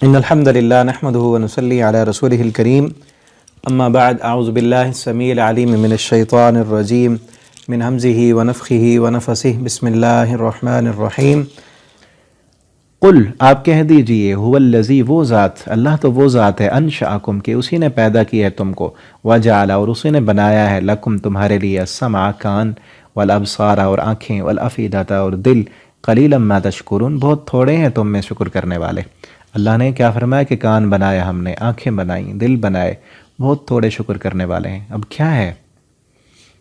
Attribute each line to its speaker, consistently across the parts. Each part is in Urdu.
Speaker 1: إن الحمد لله نحمده ونصلي على رسوله الكريم أما بعد أعوذ بالله السميع العليم من الشيطان الرجيم من همزه ونفخه ونفسه بسم الله الرحمن الرحیم قل آپ کہہ دیجئے هو الذی وہ ذات، اللہ تو وہ ذات ہے، انشأکم کہ اسی نے پیدا کیا ہے تم کو، وجعل اور اسی نے بنایا ہے لکم تمہارے لیے السمع کان، والابصار اور آنکھیں، والافئدۃ اور دل، قلیلا ما تشکرون بہت تھوڑے ہیں تم میں شکر کرنے والے۔ اللہ نے کیا فرمایا کہ کان بنایا ہم نے، آنکھیں بنائیں، دل بنائے، بہت تھوڑے شکر کرنے والے ہیں۔ اب کیا ہے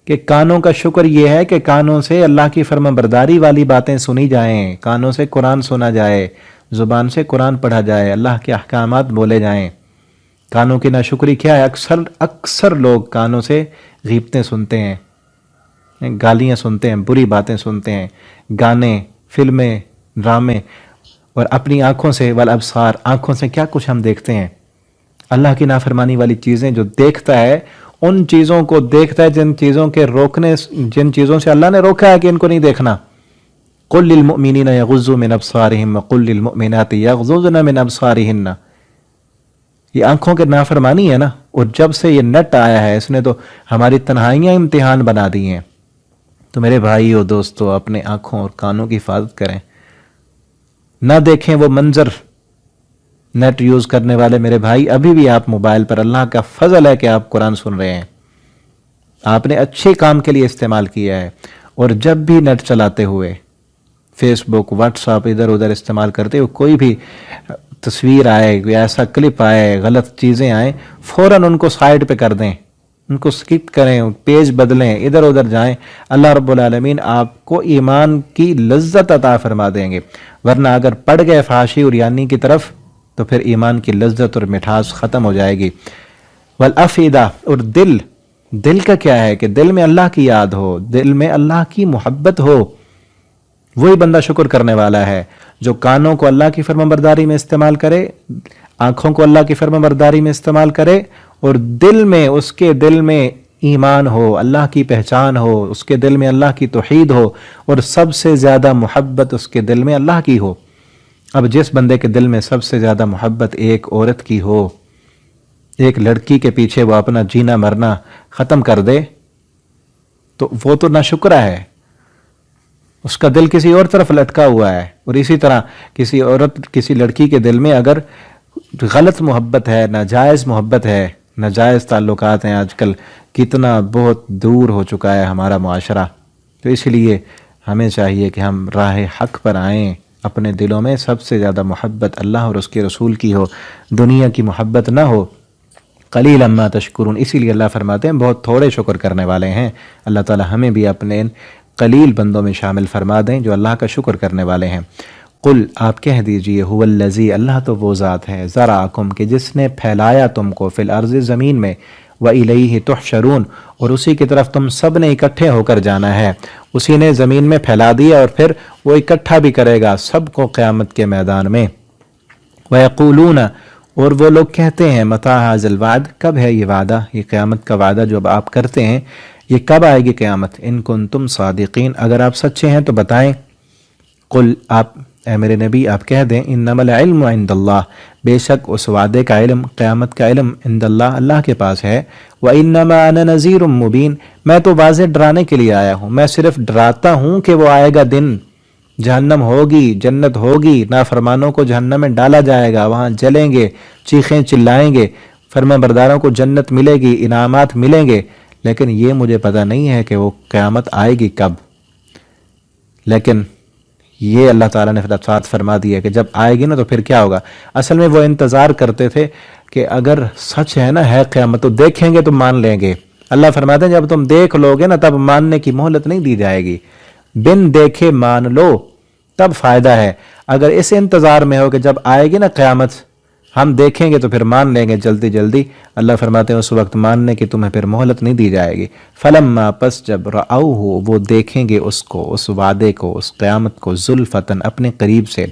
Speaker 1: کہ کانوں کا شکر یہ ہے کہ کانوں سے اللہ کی فرما برداری والی باتیں سنی جائیں، کانوں سے قرآن سنا جائے، زبان سے قرآن پڑھا جائے، اللہ کے احکامات بولے جائیں۔ کانوں کی ناشکری کیا ہے؟ اکثر لوگ کانوں سے غیبتیں سنتے ہیں، گالیاں سنتے ہیں، بری باتیں سنتے ہیں، گانے، فلمیں، ڈرامے، اور اپنی آنکھوں سے والابصار، آنکھوں سے کیا کچھ ہم دیکھتے ہیں، اللہ کی نافرمانی والی چیزیں جو دیکھتا ہے، ان چیزوں کو دیکھتا ہے جن چیزوں کے روکنے، جن چیزوں سے اللہ نے روکا ہے کہ ان کو نہیں دیکھنا۔ قل للمؤمنین یغضوا من ابصارہم وقل للمؤمنات یغضضن من ابصارہن، یہ آنکھوں کے نافرمانی ہے نا۔ اور جب سے یہ نیٹ آیا ہے اس نے تو ہماری تنہائیاں امتحان بنا دی ہیں۔ تو میرے بھائی اور دوستو، اپنے آنکھوں اور کانوں کی حفاظت کریں، نہ دیکھیں وہ منظر۔ نیٹ یوز کرنے والے میرے بھائی، ابھی بھی آپ موبائل پر، اللہ کا فضل ہے کہ آپ قرآن سن رہے ہیں، آپ نے اچھے کام کے لیے استعمال کیا ہے۔ اور جب بھی نیٹ چلاتے ہوئے، فیس بک، واٹس ایپ، ادھر ادھر استعمال کرتے ہوئے کوئی بھی تصویر آئے، کوئی ایسا کلپ آئے، غلط چیزیں آئیں، فوراً ان کو سائڈ پہ کر دیں، ان کو سکپ کریں، پیج بدلیں، ادھر ادھر جائیں۔ اللہ رب العالمین آپ کو ایمان کی لذت عطا فرما دیں گے، ورنہ اگر پڑ گئے فحاشی اور یانی کی طرف تو پھر ایمان کی لذت اور مٹھاس ختم ہو جائے گی۔ والافئدہ اور دل کا کیا ہے کہ دل میں اللہ کی یاد ہو، دل میں اللہ کی محبت ہو، وہی بندہ شکر کرنے والا ہے۔ جو کانوں کو اللہ کی فرما برداری میں استعمال کرے، آنکھوں کو اللہ کی فرما برداری میں استعمال کرے، اور دل میں، اس کے دل میں ایمان ہو، اللہ کی پہچان ہو، اس کے دل میں اللہ کی توحید ہو، اور سب سے زیادہ محبت اس کے دل میں اللہ کی ہو۔ اب جس بندے کے دل میں سب سے زیادہ محبت ایک عورت کی ہو، ایک لڑکی کے پیچھے وہ اپنا جینا مرنا ختم کر دے، تو وہ تو ناشکرا ہے، اس کا دل کسی اور طرف لٹکا ہوا ہے۔ اور اسی طرح کسی عورت، کسی لڑکی کے دل میں اگر غلط محبت ہے، ناجائز محبت ہے، ناجائز تعلقات ہیں، آج کل کتنا بہت دور ہو چکا ہے ہمارا معاشرہ، تو اس لیے ہمیں چاہیے کہ ہم راہ حق پر آئیں، اپنے دلوں میں سب سے زیادہ محبت اللہ اور اس کے رسول کی ہو، دنیا کی محبت نہ ہو۔ قلیلا ما تشکرون، اسی لیے اللہ فرماتے ہیں بہت تھوڑے شکر کرنے والے ہیں۔ اللہ تعالی ہمیں بھی اپنے قلیل بندوں میں شامل فرما دیں جو اللہ کا شکر کرنے والے ہیں۔ قل آپ کہہ دیجئے هو الذی، اللہ تو وہ ذات ہے، ذرأکم کہ جس نے پھیلایا تم کو، فی الارض زمین میں، وَإِلَيْهِ تُحْشَرُونَ اور اسی کی طرف تم سب نے اکٹھے ہو کر جانا ہے۔ اسی نے زمین میں پھیلا دیا اور پھر وہ اکٹھا بھی کرے گا سب کو قیامت کے میدان میں۔ وَيَقُولُونَ اور وہ لوگ کہتے ہیں مَتَىٰ هَٰذَا الْوَعْدُ کب ہے یہ وعدہ، یہ قیامت کا وعدہ جو اب آپ کرتے ہیں، یہ کب آئے گی قیامت؟ ان کنتم صادقین، اگر آپ سچے ہیں تو بتائیں۔ قل آپ، اے میرے نبی آپ کہہ دیں، انما العلم عند اللہ، بے شک اس وعدے کا علم، قیامت کا علم، عند اللہ، اللہ کے پاس ہے۔ وانما انا نذیر مبین، میں تو واضح ڈرانے کے لیے آیا ہوں، میں صرف ڈراتا ہوں کہ وہ آئے گا دن، جہنم ہوگی، جنت ہوگی، نافرمانوں کو جہنم میں ڈالا جائے گا، وہاں جلیں گے، چیخیں چلائیں گے، فرما برداروں کو جنت ملے گی، انعامات ملیں گے، لیکن یہ مجھے پتہ نہیں ہے کہ وہ قیامت آئے گی کب۔ لیکن یہ اللہ تعالیٰ نے ساتھ فرما دیا کہ جب آئے گی نا تو پھر کیا ہوگا۔ اصل میں وہ انتظار کرتے تھے کہ اگر سچ ہے نا، ہے قیامت، تو دیکھیں گے تو مان لیں گے۔ اللہ فرماتے ہیں جب تم دیکھ لو گے نا تب ماننے کی مہلت نہیں دی جائے گی، بن دیکھے مان لو تب فائدہ ہے۔ اگر اس انتظار میں ہو کہ جب آئے گی نا قیامت ہم دیکھیں گے تو پھر مان لیں گے جلدی جلدی، اللہ فرماتے ہیں اس وقت ماننے کی تمہیں پھر مہلت نہیں دی جائے گی۔ فلما پس جب رأوہ وہ دیکھیں گے اس کو، اس وعدے کو، اس قیامت کو، زلفتن اپنے قریب سے،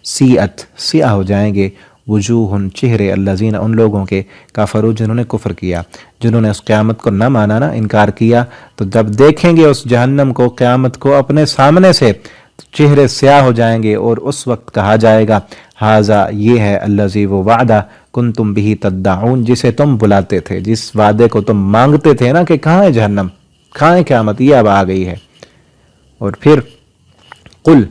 Speaker 1: سیئت سیاہ ہو جائیں گے، وجوہ چہرے، الذین ان لوگوں کے، کفروا جنہوں نے کفر کیا، جنہوں نے اس قیامت کو نہ مانا نا، انکار کیا، تو جب دیکھیں گے اس جہنم کو، قیامت کو اپنے سامنے سے، چہرے سیاہ ہو جائیں گے، اور اس وقت کہا جائے گا حاذا یہ ہے الذی وہ وعدہ کنتم بہ تدعون جسے تم بلاتے تھے، جس وعدے کو تم مانگتے تھے نا کہ کہاں ہے جہنم، کہاں ہے قیامت، یہ اب آ گئی ہے۔ اور پھر قل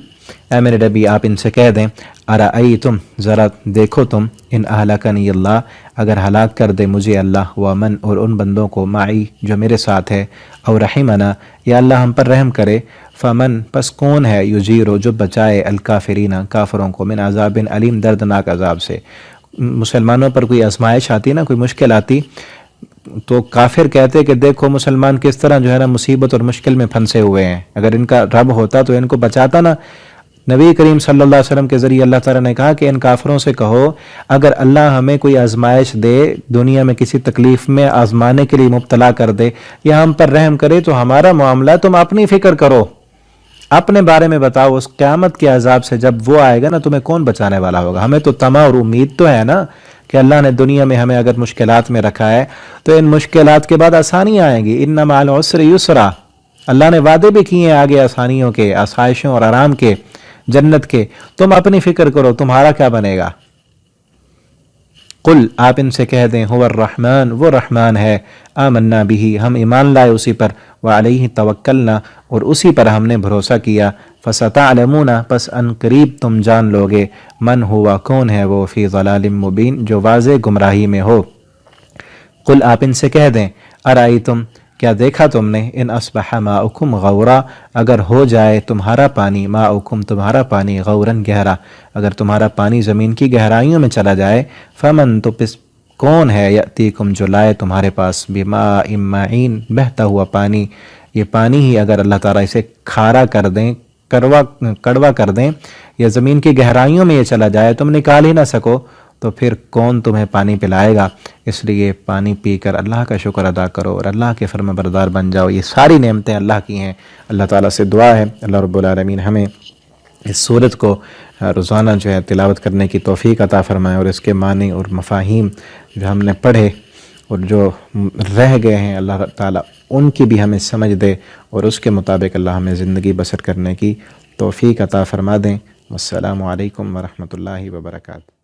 Speaker 1: اے میرے نبی آپ ان سے کہہ دیں ارأیتم ذرا دیکھو تم ان اہلکنی اللہ اگر ہلاک کر دے مجھے اللہ ومن اور ان بندوں کو معی جو میرے ساتھ ہے، اور رحمنا یا اللہ ہم پر رحم کرے، فمن پس کون ہے یجیرو جو بچائے الکافرین کافروں کو من عذاب علیم دردناک عذاب سے۔ مسلمانوں پر کوئی آزمائش آتی نا، کوئی مشکل آتی تو کافر کہتے کہ دیکھو مسلمان کس طرح جو ہے نا مصیبت اور مشکل میں پھنسے ہوئے ہیں، اگر ان کا رب ہوتا تو ان کو بچاتا نا۔ نبی کریم صلی اللہ علیہ وسلم کے ذریعے اللہ تعالیٰ نے کہا کہ ان کافروں سے کہو اگر اللہ ہمیں کوئی آزمائش دے، دنیا میں کسی تکلیف میں آزمانے کے لیے مبتلا کر دے یا ہم پر رحم کرے تو ہمارا معاملہ تم اپنی فکر کرو، اپنے بارے میں بتاؤ، اس قیامت کے عذاب سے جب وہ آئے گا نا تمہیں کون بچانے والا ہوگا۔ ہمیں تو طمع اور امید تو ہے نا کہ اللہ نے دنیا میں ہمیں اگر مشکلات میں رکھا ہے تو ان مشکلات کے بعد آسانیاں آئیں گی، ان مع العسر یسرا، اللہ نے وعدے بھی کیے ہیں آگے آسانیوں کے، آسائشوں اور آرام کے، جنت کے۔ تم اپنی فکر کرو تمہارا کیا بنے گا۔ قل آپ ان سے کہہ دیں هو الرحمن وہ رحمان ہے، آمنا به ہم ایمان لائے اسی پر، وعلیہ توکلنا اور اسی پر ہم نے بھروسہ کیا، فستعلمون پس ان قریب تم جان لوگے، من ہوا کون ہے وہ، فی ضلال مبین جو واضح گمراہی میں ہو۔ قل آپ ان سے کہہ دیں ارائیتم کیا دیکھا تم نے ان اصبح ماؤکم غورا اگر ہو جائے تمہارا پانی، ماؤکم تمہارا پانی، غوراً گہرا، اگر تمہارا پانی زمین کی گہرائیوں میں چلا جائے، فمن تو پس کون ہے یأتیکم جو لائے تمہارے پاس، بماء معین بہتا ہوا پانی، یہ پانی ہی اگر اللہ تعالیٰ اسے کھارا کر دیں، کڑوا کر دیں یا زمین کی گہرائیوں میں یہ چلا جائے تم نکال ہی نہ سکو تو پھر کون تمہیں پانی پلائے گا۔ اس لیے پانی پی کر اللہ کا شکر ادا کرو اور اللہ کے فرما بردار بن جاؤ، یہ ساری نعمتیں اللہ کی ہیں۔ اللہ تعالیٰ سے دعا ہے اللہ رب العالمین ہمیں اس سورت کو روزانہ جو ہے تلاوت کرنے کی توفیق عطا فرمائے، اور اس کے معنی اور مفاہیم جو ہم نے پڑھے اور جو رہ گئے ہیں اللہ تعالیٰ ان کی بھی ہمیں سمجھ دے، اور اس کے مطابق اللہ ہمیں زندگی بسر کرنے کی توفیق عطا فرما دیں۔ والسلام علیکم ورحمۃ اللہ وبرکاتہ۔